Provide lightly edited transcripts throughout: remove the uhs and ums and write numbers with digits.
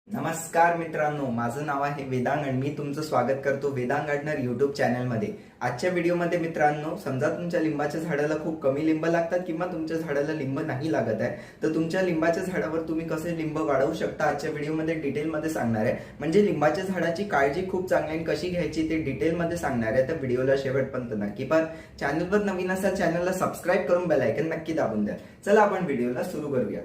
नमस्कार मित्रांनो, माझं नाव आहे वेदांग आणि मी तुमचं स्वागत करतो वेदांग गार्डनर यूट्यूब चॅनलमध्ये। आजच्या व्हिडिओमध्ये मित्रांनो, समजा तुमच्या लिंबाच्या झाडाला खूप कमी लिंब लागतात किंवा तुमच्या झाडाला लिंब नाही लागत आहे, तर तुमच्या लिंबाच्या झाडावर तुम्ही कसे लिंब वाढवू शकता आजच्या व्हिडिओमध्ये डिटेलमध्ये सांगणार आहे। म्हणजे लिंबाच्या झाडाची काळजी खूप चांगली कशी घ्यायची ते डिटेलमध्ये सांगणार आहे, तर व्हिडिओला शेवटपर्यंत नक्की पहा। चॅनलवर नवीन असाल चॅनलला सबस्क्राइब करून बेल आयकन नक्की दाबून द्या। चला आपण व्हिडिओला सुरू करूया।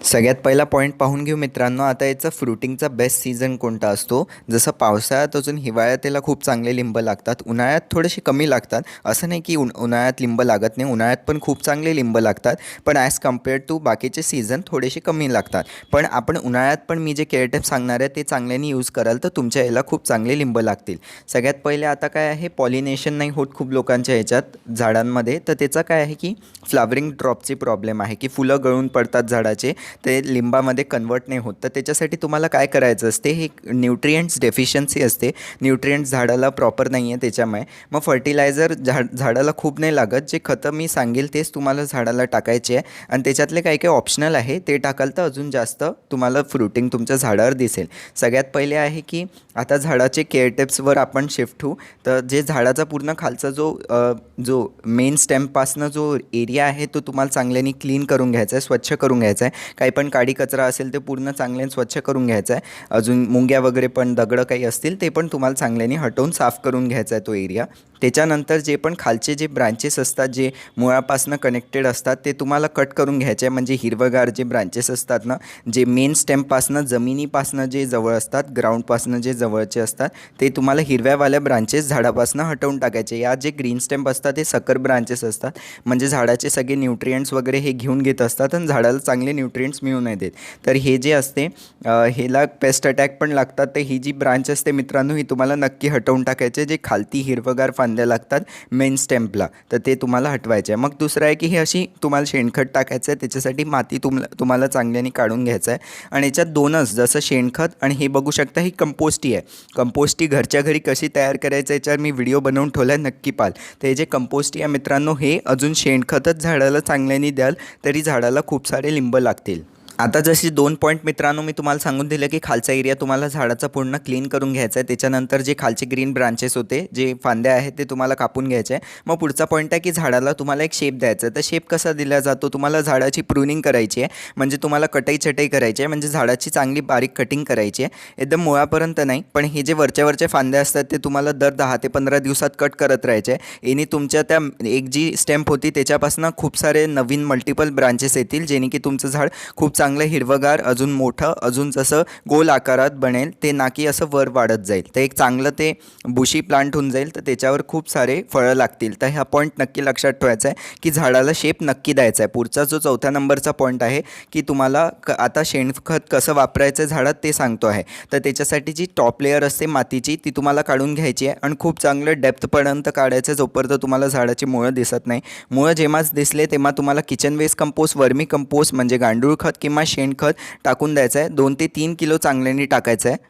सगळ्यात पहिला पॉईंट पाहून घेऊ मित्रांनो। आता याचा फ्रुटिंगचा बेस्ट सीझन कोणता असतो? जसं पावसाळ्यात अजून हिवाळ्यात त्याला खूप चांगले लिंब लागतात, उन्हाळ्यात थोडेसे कमी लागतात। असं नाही की उन्हाळ्यात लिंब लागत नाही, उन्हाळ्यात पण खूप चांगले लिंब लागतात, पण ॲज कम्पेअर टू बाकीचे सीझन थोडेसे कमी लागतात। पण आपण उन्हाळ्यात पण मी जे केअर टिप्स सांगणार आहे ते चांगल्याने यूज कराल तर तुमच्या याला खूप चांगले लिंब लागतील। सगळ्यात पहिले आता काय आहे, पॉलिनेशन नाही होत खूप लोकांच्या ह्याच्यात झाडांमध्ये, तर त्याचा काय आहे की फ्लावरिंग ड्रॉपची प्रॉब्लेम आहे की फुलं गळून पडतात झाडाचे, ते लिंबामध्ये कन्वर्ट नाही होत। तर त्याच्यासाठी तुम्हाला काय करायचं असते, हे न्यूट्रिएंट्स डेफिशियन्सी असते, न्यूट्रिएंट्स झाडाला प्रॉपर नाही आहे त्याच्यामुळे। मग फर्टिलायझर झाडाला खूप नाही लागत, जे खतं मी सांगेल तेच तुम्हाला झाडाला टाकायचे आहे आणि त्याच्यातले काही काही ऑप्शनल आहे ते टाकाल तर अजून जास्त तुम्हाला फ्रुटिंग तुमच्या झाडावर दिसेल। सगळ्यात पहिले आहे की आता झाडाचे केअर टिप्सवर आपण शिफ्ट होऊ। तर जे झाडाचा पूर्ण खालचा जो मेन स्टेमपासनं जो एरिया आहे तो तुम्हाला चांगल्याने क्लीन करून घ्यायचा आहे, स्वच्छ करून घ्यायचा आहे। काही पण काडी कचरा असेल ते पूर्ण चांगल्याने स्वच्छ करून घ्यायचा आहे। अजून मुंग्या वगैरे पण दगडं काही असतील ते पण तुम्हाला चांगल्याने हटवून साफ करून घ्यायचा आहे तो एरिया। त्याच्यानंतर जे पण खालचे जे ब्रांचेस असतात जे मुळापासनं कनेक्टेड असतात ते तुम्हाला कट करून घ्यायचे आहे। म्हणजे हिरवगार जे ब्रांचेस असतात ना, जे मेन स्टेमपासनं जमिनीपासनं जे जवळ असतात, ग्राउंडपासनं जे जवळचे असतात, ते तुम्हाला हिरव्यावाल्या ब्रांचेस झाडापासनं हटवून टाकायचे। या जे ग्रीन स्टेम असतात ते सकर ब्रांचेस असतात, म्हणजे झाडाचे सगळे न्यूट्रिएंट्स वगैरे हे घेऊन घेत असतात आणि झाडाला चांगले न्यूट्रिएंट्स मिळून नाही देत। तर हे जे असते ह्याला पेस्ट अटॅक पण लागतात, तर ही जी ब्रांच असते मित्रांनो ही तुम्हाला नक्की हटवून टाकायचे। जे खालती हिरवगार फांद्या लागतात मेन स्टेम्पला, तर ते तुम्हाला हटवायचे आहे। मग दुसरं आहे की हे अशी तुम्हाला शेणखत टाकायचं आहे, त्याच्यासाठी माती तुम्हाला चांगल्याने काढून घ्यायचं आहे। आणि याच्यात दोनच, जसं शेणखत आणि हे बघू शकता ही कंपोस्टी आहे। कंपोस्टी घरच्या घरी कशी तयार करायचं याच्यावर मी व्हिडिओ बनवून ठेवला आहे, नक्की पाहाल। तर हे जे कंपोस्टी आहे मित्रांनो, हे अजून शेणखतच झाडाला चांगल्याने द्याल तरी झाडाला खूप सारे लिंब लागतील। आता जशी 2 पॉईंट मित्रांनो मी तुम्हाला सांगून दिलं की खालचा एरिया तुम्हाला झाडाचा पूर्ण क्लीन करून घ्यायचा आहे, त्याच्यानंतर जे खालचे ग्रीन ब्रांचेस होते, जे फांद्या आहेत ते तुम्हाला कापून घ्यायचे आहे। मग पुढचा पॉईंट आहे की झाडाला तुम्हाला एक शेप द्यायचा आहे। तर शेप कसा दिला जातो, तुम्हाला झाडाची प्रूनिंग करायची आहे, म्हणजे तुम्हाला कटाई छटाई करायची आहे, म्हणजे झाडाची चांगली बारीक कटिंग करायची आहे, एकदम मुळापर्यंत नाही। पण हे जे वरच्या फांद्या असतात ते तुम्हाला दर 10 ते 15 दिवसात कट करत राहायचे आहे। याने तुमच्या त्या एक जी स्टेम्प होती त्याच्यापासून खूप सारे नवीन मल्टिपल ब्रांचेस येतील, जेणे की तुमचं झाड खूप चांगलं हिरवगार, अजून मोठं, अजून जसं गोल आकारात बनेल, ते ना की असं वर वाढत जाईल। तर एक चांगलं ते बुशी प्लांट होऊन जाईल, तर त्याच्यावर खूप सारे फळं लागतील। तर हा पॉईंट नक्की लक्षात ठेवायचा आहे की झाडाला शेप नक्की द्यायचा आहे। पुढचा जो चौथ्या नंबरचा पॉईंट आहे की तुम्हाला आता शेणखत कसं वापरायचं झाडात ते सांगतो आहे। तर त्याच्यासाठी जी टॉप लेअर असते मातीची ती तुम्हाला काढून घ्यायची आहे आणि खूप चांगलं डेप्थपर्यंत काढायचं, जोपर्यंत तुम्हाला झाडाची मुळं दिसत नाही। मुळं जेव्हाच दिसले तेव्हा तुम्हाला किचन वेस्ट कंपोस्ट, वर्मी कंपोस्ट म्हणजे गांडूळ खत किंवा शेणखत टाकून द्यायचं आहे। 2 ते 3 किलो चांगल्याने टाकायचं आहे।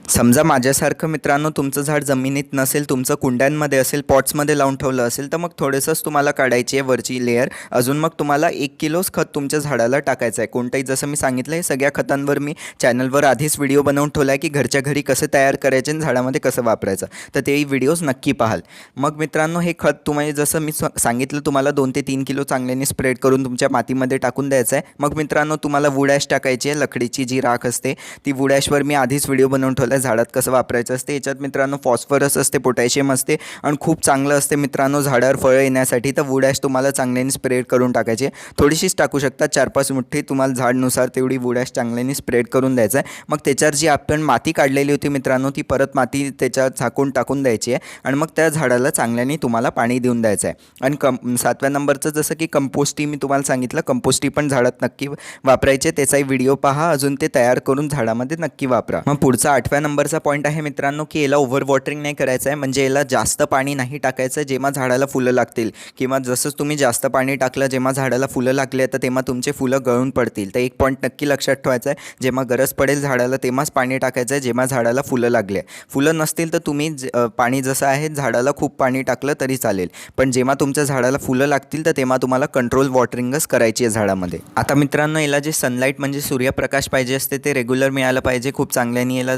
समजा माझ्यासारखं मित्रांनो तुमचं झाड जमिनीत नसेल, तुमचं कुंड्यांमध्ये असेल, पॉट्समध्ये लावून ठेवलं असेल, तर मग थोडंसंच तुम्हाला काढायची आहे वरची लेअर। अजून मग तुम्हाला 1 किलोच खत तुमच्या झाडाला टाकायचं आहे। कोणतंही, जसं मी सांगितलं आहे सगळ्या खतांवर मी चॅनलवर आधीच व्हिडिओ बनवून ठेवला आहे की घरच्या घरी कसं तयार करायचे आणि झाडामध्ये कसं वापरायचं, तर तेही व्हिडिओज नक्की पाहाल। मग मित्रांनो हे खत तुम्ही जसं मी सांगितलं तुम्हाला 2 ते 3 किलो चांगल्याने स्प्रेड करून तुमच्या मातीमध्ये टाकून द्यायचं आहे। मग मित्रांनो तुम्हाला वूड ॲश टाकायची आहे, लकडीची जी राख असते ती। वूड ॲशवर मी आधीच व्हिडिओ बनवून ठेवला झाडात कसं वापरायचं असते। याच्यात मित्रांनो फॉस्फरस असते, पोटॅशियम असते आणि खूप चांगलं असते मित्रांनो झाडावर फळं येण्यासाठी। तर वूड ॲश तुम्हाला चांगल्याने स्प्रेड करून टाकायची आहे, थोडीशीच टाकू शकता, 4-5 मुठ्ठी, तुम्हाला झाडनुसार तेवढी वूड ॲश चांगल्याने स्प्रेड करून द्यायचं आहे। मग त्याच्यावर जी आपण माती काढलेली होती मित्रांनो, ती परत माती त्याच्यात झाकून टाकून द्यायची आहे आणि मग त्या झाडाला चांगल्याने तुम्हाला पाणी देऊन द्यायचं आहे। आणि 7व्या नंबरचं जसं की कंपोस्टी मी तुम्हाला सांगितलं, कंपोस्टी पण झाडात नक्की वापरायचे, त्याचाही व्हिडिओ पहा, अजून ते तयार करून झाडामध्ये नक्की वापरा। मग पुढचा 8व्या नंबरचा पॉईंट आहे मित्रांनो की याला ओव्हर वॉटरिंग नाही करायचं आहे, म्हणजे याला जास्त पाणी नाही टाकायचं जेव्हा झाडाला फुलं लागतील, किंवा जसंच तुम्ही जास्त पाणी टाकलं जेव्हा झाडाला फुलं लागले तर तेव्हा तुमचे फुलं गळून पडतील. तर एक पॉईंट नक्की लक्षात ठेवायचा आहे, जेव्हा गरज पडेल झाडाला तेव्हाच पाणी टाकायचं आहे, जेव्हा झाडाला फुलं लागले. फुलं नसतील तर तुम्ही पाणी जसं आहे झाडाला खूप पाणी टाकलं तरी चालेल, पण जेव्हा तुमच्या झाडाला फुलं लागतील तर तेव्हा तुम्हाला कंट्रोल वॉटरिंगच करायची आहे झाडामध्ये. आता मित्रांनो, याला जे सनलाईट म्हणजे सूर्यप्रकाश पाहिजे असते ते रेग्युलर मिळालं पाहिजे, खूप चांगल्याने याला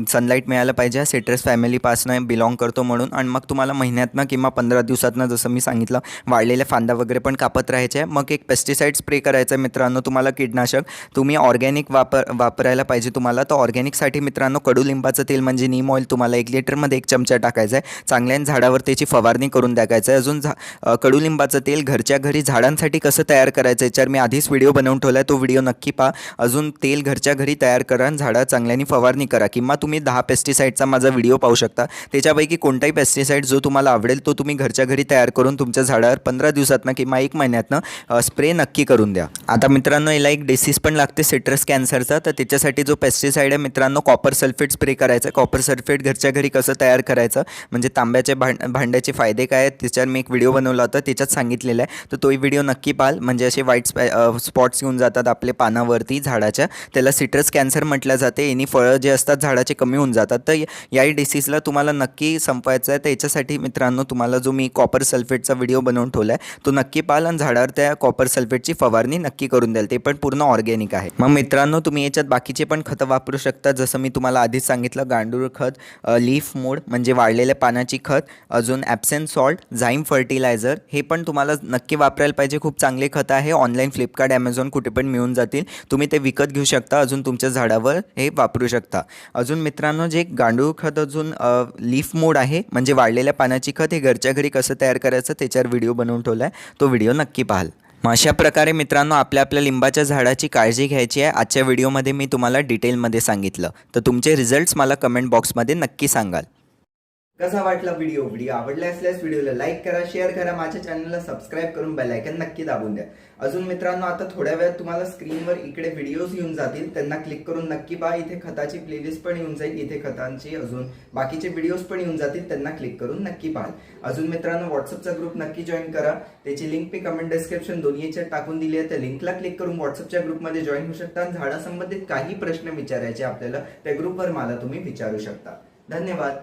सनलाईट मिळालं पाहिजे. सिट्रस फॅमिलीपासून बिलॉंग करतो म्हणून. आणि मग तुम्हाला महिन्यातनं किंवा 15 दिवसातनं जसं मी सांगितलं वाळलेल्या फांदा वगैरे पण कापत राहायचे आहे. मग एक पेस्टिसाइड्स स्प्रे करायचं आहे मित्रांनो तुम्हाला, कीटनाशक. तुम्ही ऑर्गॅनिक वापरायला पाहिजे तुम्हाला. तर ऑर्गॅनिकसाठी मित्रांनो कडुलिंबाचं तेल म्हणजे नीम ऑइल तुम्हाला 1 लिटरमध्ये 1 चमचा टाकायचा आहे. चांगल्याने झाडावर त्याची फवारणी करून टाकायचं आहे. अजून कडुलिंबाचं तेल घरच्या घरी झाडांसाठी कसं तयार करायचं याच्यावर मी आधीच व्हिडिओ बनवून ठेवला आहे, तो व्हिडिओ नक्की पहा. अजून तेल घरच्या घरी तयार करा आणि झाडा चांगल्याने फवारणी करा. किंवा तुम्ही 10 पेस्टिसाईडचा माझा व्हिडिओ पाहू शकता. त्याच्यापैकी कोणताही पेस्टिसाईड जो तुम्हाला आवडेल तो तुम्ही घरच्या घरी तयार करून तुमच्या झाडावर 15 दिवसातनं किंवा 1 महिन्यातनं स्प्रे नक्की करून द्या. आता मित्रांनो, याला एक डिसीज पण लागते सिट्रस कॅन्सरचा. तर त्याच्यासाठी जो पेस्टिसाईड आहे मित्रांनो कॉपर सल्फेट स्प्रे करायचा. कॉपर सल्फेट घरच्या घरी कसं तयार करायचं, म्हणजे तांब्याच्या भांड्याचे फायदे काय आहेत त्याच्यावर मी एक व्हिडिओ बनवला होता, त्याच्यात सांगितलेलं आहे. तर तोही व्हिडिओ नक्की पाहाल. म्हणजे असे व्हाईट स्पॉट्स येऊन जातात आपले पानावरती झाडाच्या, त्याला सिट्रस कॅन्सर म्हटलं जाते. यांनी फळं जे असतात झाडाचे कमी होऊन जातात. तर याही डिसीजला तुम्हाला नक्की संपवायचं आहे. तर याच्यासाठी मित्रांनो तुम्हाला जो मी कॉपर सल्फेटचा व्हिडिओ बनवून ठेवला आहे तो नक्की पाहाल आणि झाडावर त्या कॉपर सल्फेटची फवारणी नक्की करून द्याल. ते पण पूर्ण ऑर्गॅनिक आहे. मग मित्रांनो, तुम्ही याच्यात बाकीचे पण खतं वापरू शकता. जसं मी तुम्हाला आधीच सांगितलं, गांडूळ खत, लीफ मोड म्हणजे वाळलेल्या पानाची खत, अजून ॲप्सन सॉल्ट, झाईम फर्टिलायझर, हे पण तुम्हाला नक्की वापरायला पाहिजे. खूप चांगले खतं आहे. ऑनलाईन फ्लिपकार्ट, ॲमेझॉन कुठे पण मिळून जातील. तुम्ही ते विकत घेऊ शकता. अजून तुमच्या झाडावर हे वापरू शकता. अजून मित्रांनो, जे गांडूळ खत, अजून लीफ मोड आहे म्हणजे वाळलेल्या पानाची खत, हे घरच्या घरी कसं तयार करायचं त्याच्यावर व्हिडिओ बनवून ठेवला आहे, तो व्हिडिओ नक्की पाहाल. मग अशा प्रकारे मित्रांनो आपल्या लिंबाच्या झाडाची काळजी घ्यायची आहे. आजच्या व्हिडिओमध्ये मी तुम्हाला डिटेलमध्ये सांगितलं. तर तुमचे रिझल्ट्स मला कमेंट बॉक्समध्ये नक्की सांगाल. कसा वाटला व्हिडिओ आवडला असल्यास व्हिडिओला लाईक करा, शेअर करा, माझ्या चॅनलला सबस्क्राईब करून बेल आयकन नक्की दाबून द्या. अजून मित्रांनो, आता थोड्या वेळात तुम्हाला स्क्रीनवर इकडे व्हिडिओज येऊन जातील, त्यांना क्लिक करून नक्की पहा. इथे खताची प्लेलिस्ट पण येऊन जाईल, इथे खतांची अजून बाकीचे व्हिडिओज पण येऊन जातील, त्यांना क्लिक करून नक्की पहा. अजून मित्रांनो, व्हॉट्सअपचा ग्रुप नक्की जॉईन करा. त्याची लिंक मी कमेंट डिस्क्रिप्शन दोन्ही याच्यात टाकून दिली आहे. त्या लिंकला क्लिक करून व्हॉट्सअपच्या ग्रुपमध्ये जॉईन होऊ शकता. झाडासंबंधित काही प्रश्न विचारायचे आपल्याला त्या ग्रुपवर मला तुम्ही विचारू शकता. धन्यवाद.